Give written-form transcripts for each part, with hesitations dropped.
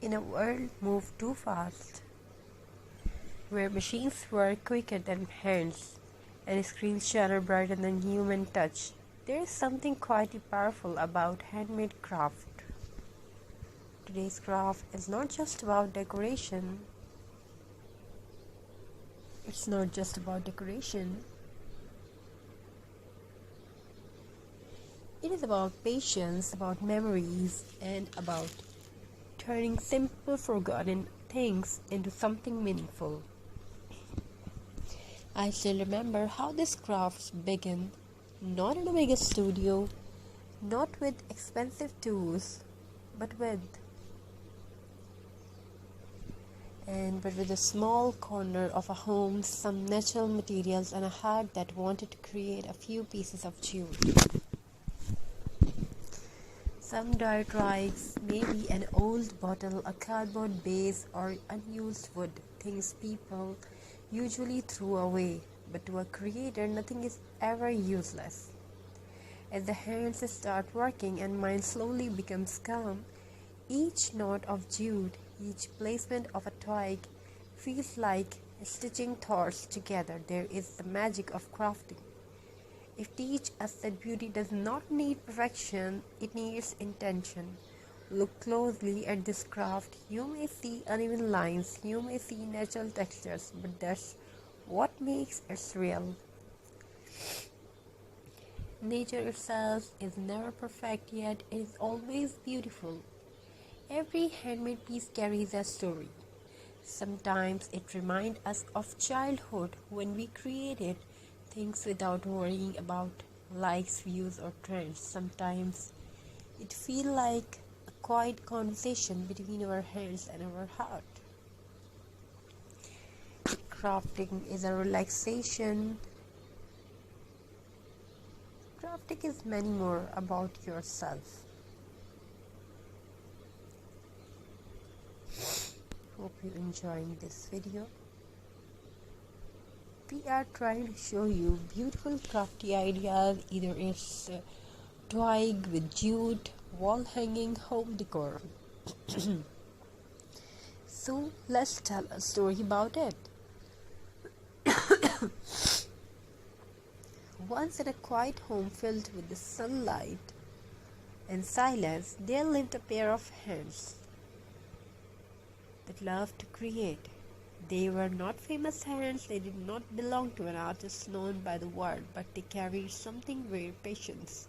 In a world moved too fast, where machines work quicker than hands and screens shine brighter than human touch, there is something quite powerful about handmade craft. Today's craft is not just about decoration. It's not just about decoration. It is about patience, about memories, and about turning simple, forgotten things into something meaningful. I still remember how this craft began, not in a big studio, not with expensive tools, but with a small corner of a home, some natural materials, and a heart that wanted to create a few pieces of jute. Some dirt rags, maybe an old bottle, a cardboard base, or unused wood, things people usually throw away. But to a creator, nothing is ever useless. As the hands start working and mind slowly becomes calm, each knot of jute, each placement of a twig feels like stitching thoughts together. There is the magic of crafting. It teaches us that beauty does not need perfection, it needs intention. Look closely at this craft. You may see uneven lines, you may see natural textures, but that's what makes it real. Nature itself is never perfect, yet it is always beautiful. Every handmade piece carries a story. Sometimes it reminds us of childhood when we created things without worrying about likes, views, or trends. Sometimes it feels like a quiet conversation between our hands and our heart. Crafting is a relaxation. Crafting is many more about yourself. Hope you're enjoying this video. We are trying to show you beautiful crafty ideas, either it's twig with jute, wall hanging, home decor. So let's tell a story about it. Once in a quiet home filled with the sunlight and silence, there lived a pair of hands that loved to create. They were not famous hands, they did not belong to an artist known by the world, but they carried something very precious.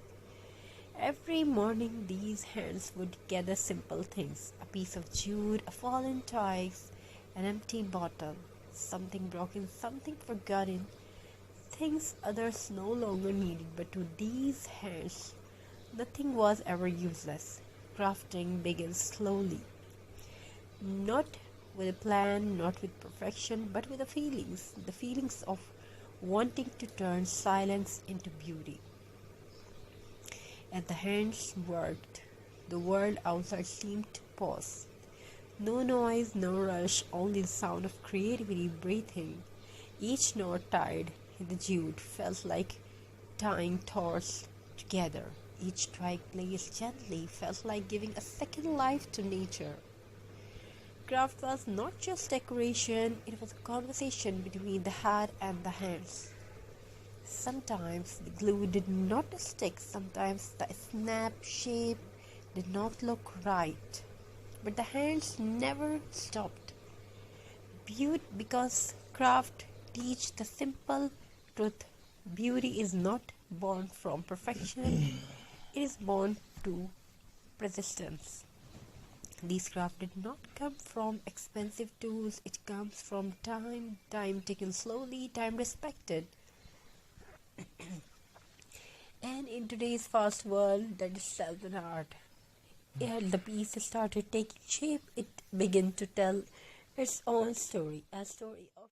Every morning these hands would gather simple things, a piece of jute, a fallen twig, an empty bottle, something broken, something forgotten, things others no longer needed, but to these hands nothing was ever useless. Crafting began slowly, not with a plan, not with perfection, but with the feelings of wanting to turn silence into beauty. As the hands worked, the world outside seemed to pause. No noise, no rush, only the sound of creativity breathing. Each knot tied in the jute felt like tying thoughts together. Each twig placed gently felt like giving a second life to nature. Craft was not just decoration, it was a conversation between the heart and the hands. Sometimes the glue did not stick, sometimes the snap shape did not look right. But the hands never stopped. Because craft teach the simple truth. Beauty is not born from perfection, it is born to persistence. This craft did not come from expensive tools, it comes from time taken slowly, time respected. And in today's fast world that is itself an art. The piece started taking shape, it began to tell its own story, a story of